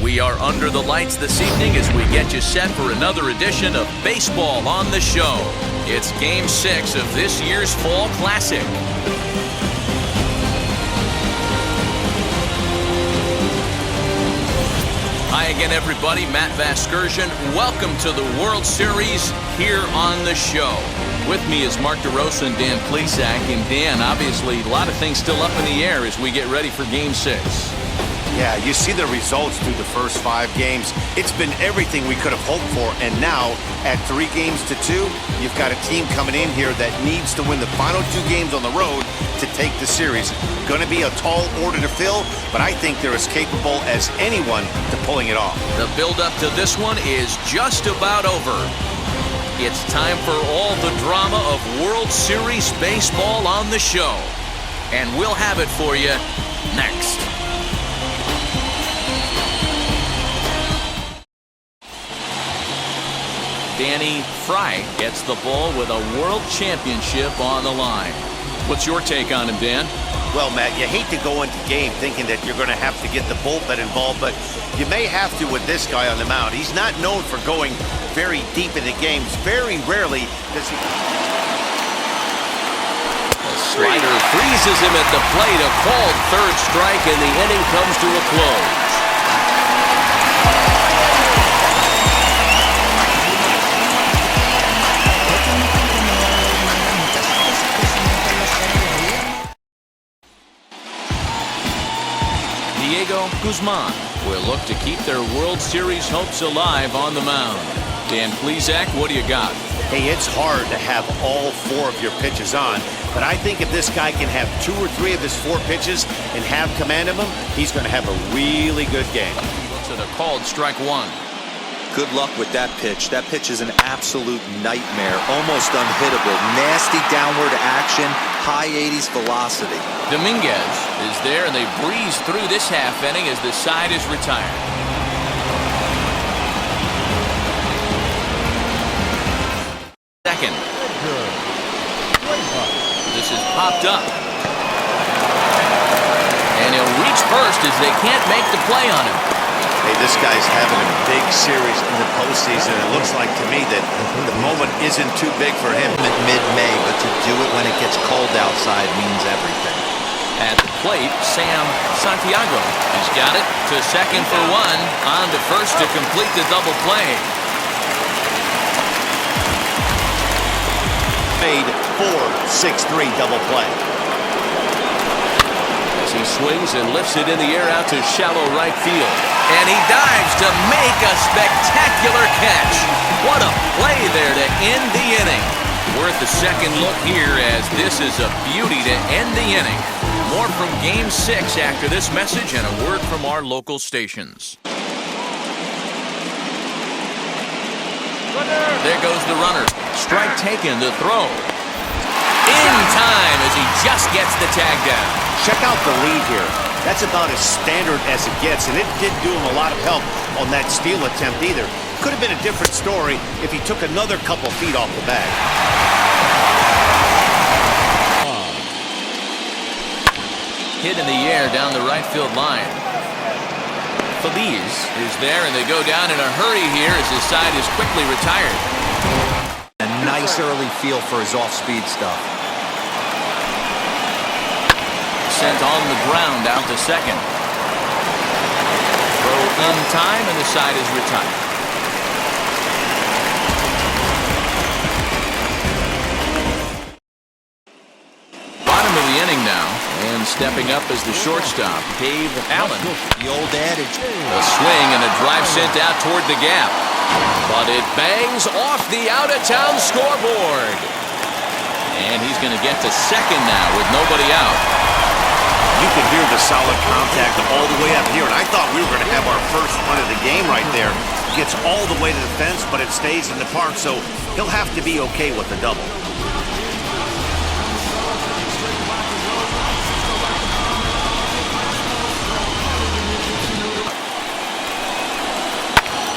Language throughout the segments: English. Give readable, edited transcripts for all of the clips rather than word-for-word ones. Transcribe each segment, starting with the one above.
We are under the lights this evening as we get you set for another edition of Baseball on the Show. It's Game 6 of this year's Fall Classic. Hi again, everybody. Matt Vasgersian. Welcome to the World Series here on the show. With me is Mark DeRosa and Dan Plesac. And Dan, obviously, a lot of things still up in the air as we get ready for Game 6. Yeah, you see the results through the first 5 games. It's been everything we could have hoped for, and now, at 3-2, you've got a team coming in here that needs to win the final 2 games on the road to take the series. Going to be a tall order to fill, but I think they're as capable as anyone to pulling it off. The build-up to this one is just about over. It's time for all the drama of World Series baseball on the show, and we'll have it for you next. Danny Fry gets the ball with a world championship on the line. What's your take on him, Dan? Well, Matt, you hate to go into game thinking that you're going to have to get the bullpen involved, but you may have to with this guy on the mound. He's not known for going very deep in the games. Very rarely does he... The slider freezes him at the plate. A called third strike, and the inning comes to a close. Guzman will look to keep their World Series hopes alive on the mound. Dan Plesac, what do you got? Hey, it's hard to have all 4 of your pitches on, but I think if this guy can have 2 or 3 of his 4 pitches and have command of them, he's going to have a really good game. To the called strike 1. Good luck with that pitch. That pitch is an absolute nightmare, almost unhittable. Nasty downward action, high 80s velocity. Dominguez is there, and they breeze through this half inning as the side is retired. Second. This is popped up. And he'll reach first as they can't make the play on him. Hey, this guy's having a big series in the postseason. It looks like to me that the moment isn't too big for him At mid-May, but to do it when it gets cold outside means everything. At the plate, Sam Santiago has got it to second for 1, on to first to complete the double play. Made 4-6-3 double play. As he swings and lifts it in the air out to shallow right field. And he dives to make a spectacular catch. What a play there to end the inning. Worth a second look here as this is a beauty to end the inning. More from Game 6 after this message and a word from our local stations. There goes the runner. Strike taken, the throw. In time as he just gets the tag down. Check out the lead here. That's about as standard as it gets, and it didn't do him a lot of help on that steal attempt either. Could have been a different story if he took another couple feet off the bag. Hit in the air down the right field line. Feliz is there, and they go down in a hurry here as his side is quickly retired. A nice early feel for his off-speed stuff. Sent on the ground out to second. Throw in time, and the side is retired. Bottom of the inning now, and stepping up as the shortstop, Dave Allen. The old adage. A swing and a drive sent out toward the gap. But it bangs off the out-of-town scoreboard. And he's going to get to second now with nobody out. You could hear the solid contact all the way up here, and I thought we were going to have our first run of the game right there. Gets all the way to the fence, but it stays in the park, so he'll have to be okay with the double.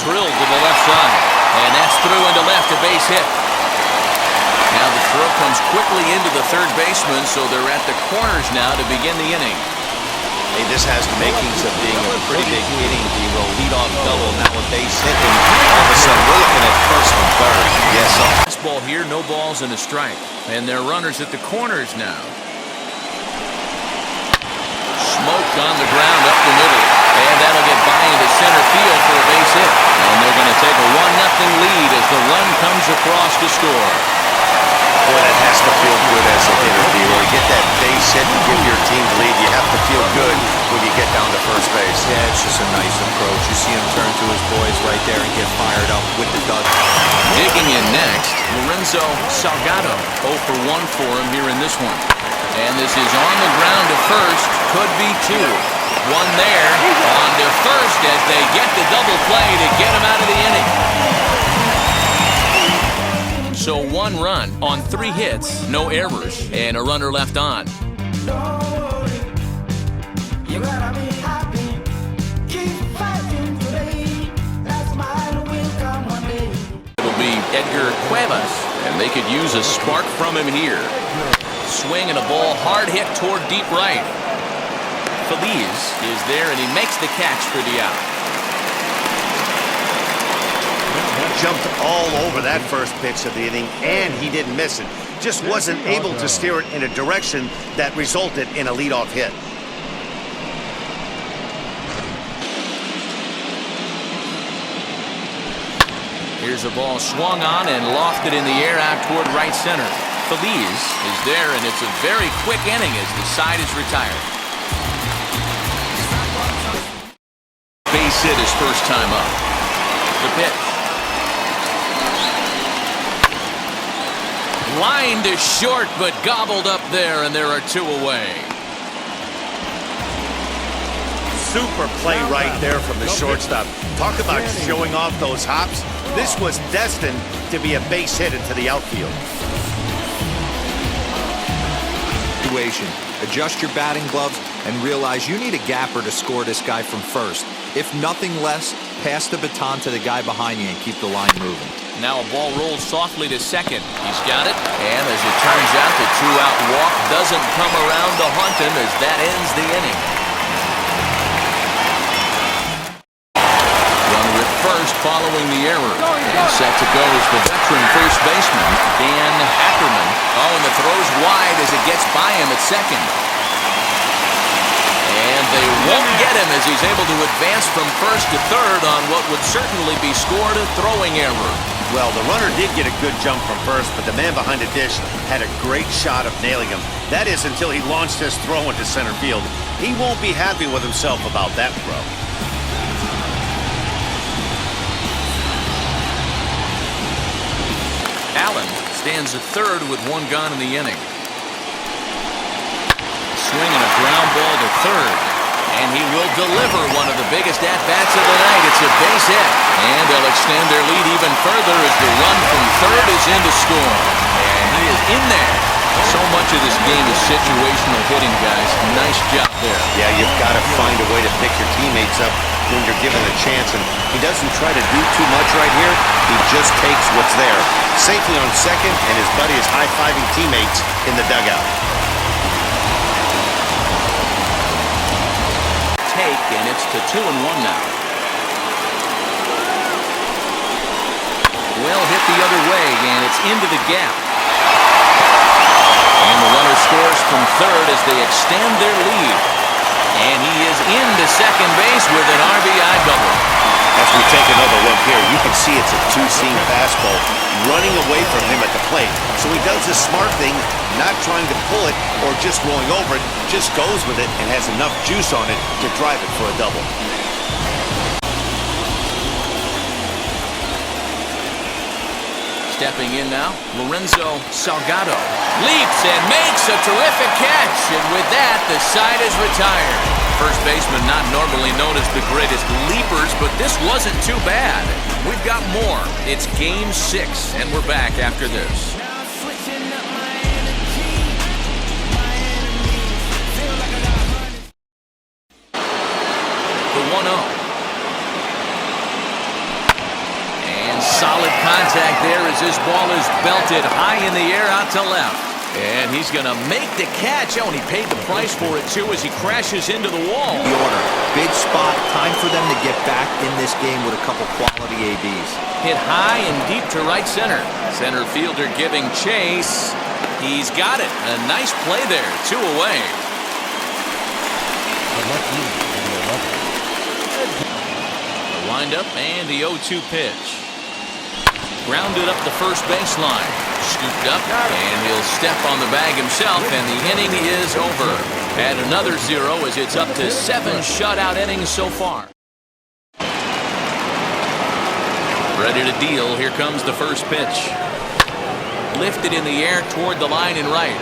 Drilled to the left side, and that's through into left, a base hit. Now the throw comes quickly into the third baseman, so they're at the corners now to begin the inning. Hey, this has the makings of being a pretty big inning. The leadoff fastball here, no balls and a strike. And their runners at the corners now. Smoked on the ground up the middle. And that'll get by into center field for a base hit. And they're going to take a 1-0 lead as the run comes across to score. Boy, that has to feel good as a hitter, D-Roy. Get that base hit and give your team the lead. You have to feel good when you get down to first base. Yeah, it's just a nice approach. You see him turn to his boys right there and get fired up with the dug. Digging in next, Lorenzo Salgado. 0 for 1 for him here in this one. And this is on the ground to first. Could be 2. One there. On to first as they get the double play to get him out of the inning. So 1 run on 3 hits, no errors, and a runner left on. It'll be Edgar Cuevas, and they could use a spark from him here. Swing and a ball hard hit toward deep right. Feliz is there, and he makes the catch for the out. Jumped all over that first pitch of the inning, and he didn't miss it. Just wasn't able to steer it in a direction that resulted in a leadoff hit. Here's a ball swung on and lofted in the air out toward right center. Feliz is there, and it's a very quick inning as the side is retired. Base hit his first time up. The pitch. Line to short, but gobbled up there, and there are 2 away. Super play right there from the shortstop. Talk about showing off those hops. This was destined to be a base hit into the outfield. Adjust your batting gloves and realize you need a gapper to score this guy from first. If nothing less, pass the baton to the guy behind you and keep the line moving. Now a ball rolls softly to second. He's got it, and as it turns out, the 2-out walk doesn't come around to haunt him as that ends the inning. Runner at first following the error. And set to go is the veteran first baseman, Dan Ackerman. Oh, and the throw's wide as it gets by him at second. And they won't get him as he's able to advance from first to third on what would certainly be scored a throwing error. Well, the runner did get a good jump from first, but the man behind the dish had a great shot of nailing him. That is until he launched his throw into center field. He won't be happy with himself about that throw. Allen stands at third with 1 gone in the inning. Swing and a ground ball to third. And he will deliver one of the biggest at-bats of the night. It's a base hit. And they'll extend their lead even further as the run from third is in to score. And he is in there. So much of this game is situational hitting, guys. Nice job there. Yeah, you've got to find a way to pick your teammates up when you're given a chance. And he doesn't try to do too much right here. He just takes what's there. Safely on second, and his buddy is high-fiving teammates in the dugout. And it's to 2-1 now. Well hit the other way, and it's into the gap. And the runner scores from third as they extend their lead. And he is into second base with an RBI double. As we take another look here, you can see it's a 2-seam fastball running away from him at the plate. So he does the smart thing, not trying to pull it or just rolling over it, just goes with it and has enough juice on it to drive it for a double. Stepping in now, Lorenzo Salgado leaps and makes a terrific catch. And with that, the side is retired. First baseman not normally known as the greatest leapers, but this wasn't too bad. We've got more. It's Game 6, and we're back after this. The 1-0. And solid contact there as this ball is belted high in the air out to left. And he's going to make the catch. Oh, and he paid the price for it, too, as he crashes into the wall. The order. Big spot. Time for them to get back in this game with a couple quality ABs. Hit high and deep to right center. Center fielder giving chase. He's got it. A nice play there. 2 away. The windup and the 0-2 pitch. Grounded up the first baseline. Scooped up, and he'll step on the bag himself, and the inning is over. Add another 0 as it's up to 7 shutout innings so far. Ready to deal. Here comes the first pitch. Lifted in the air toward the line and right.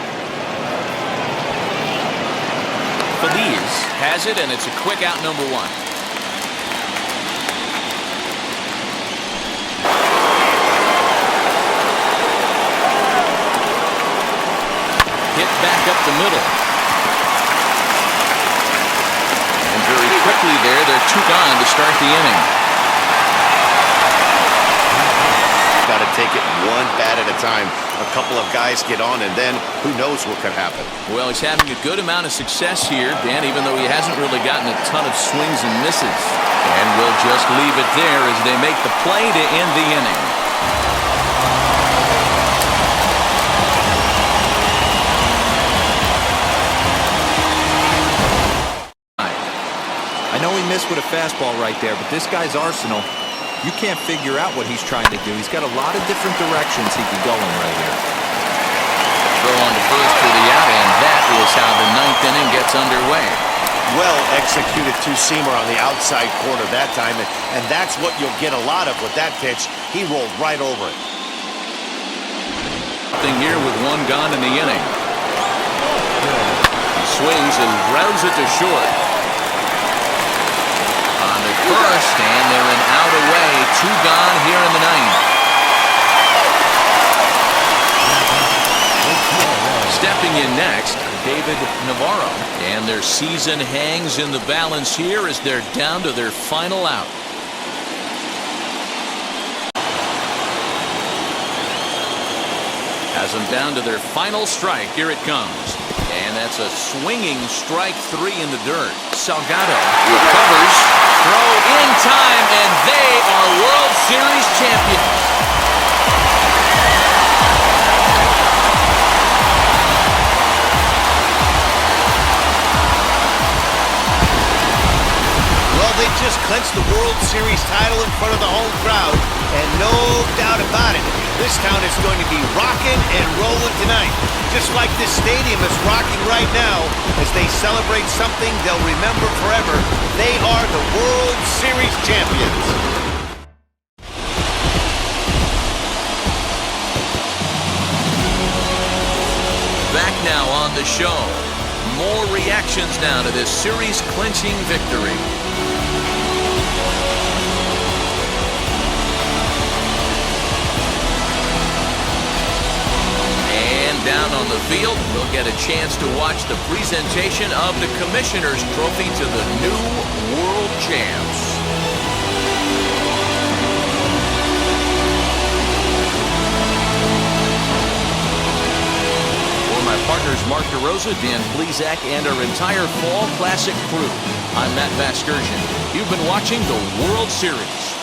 Feliz has it, and it's a quick out, number 1. Hit back up the middle. And very quickly they're 2 gone to start the inning. Got to take it one bat at a time. A couple of guys get on, and then who knows what could happen. Well, he's having a good amount of success here, Dan, even though he hasn't really gotten a ton of swings and misses. And we'll just leave it there as they make the play to end the inning. I know he missed with a fastball right there, but this guy's arsenal, you can't figure out what he's trying to do. He's got a lot of different directions he could go in right here. Throw on to first for the out, and that is how the 9th inning gets underway. Well executed two-seamer on the outside corner that time, and that's what you'll get a lot of with that pitch. He rolled right over it. Thing here with 1 gone in the inning. He swings and grounds it to short. On the first, and they're an out away. 2 gone here in the 9th. Stepping in next, David Navarro. And their season hangs in the balance here as they're down to their final out. Has them down to their final strike. Here it comes. And that's a swinging strike 3 in the dirt. Salgado recovers. Throw in time, and they are World Series champions. Well, they just clinched the World Series title in front of the home crowd, and no doubt about it, this town is going to be rocking and rolling tonight. Just like this stadium is rocking right now as they celebrate something they'll remember forever. They are the World Series champions. Back now on the show. More reactions now to this series-clinching victory. Down on the field, we'll get a chance to watch the presentation of the Commissioner's Trophy to the new World Champs. For my partners Mark DeRosa, Dan Blizak, and our entire Fall Classic crew, I'm Matt Vasgersian. You've been watching the World Series.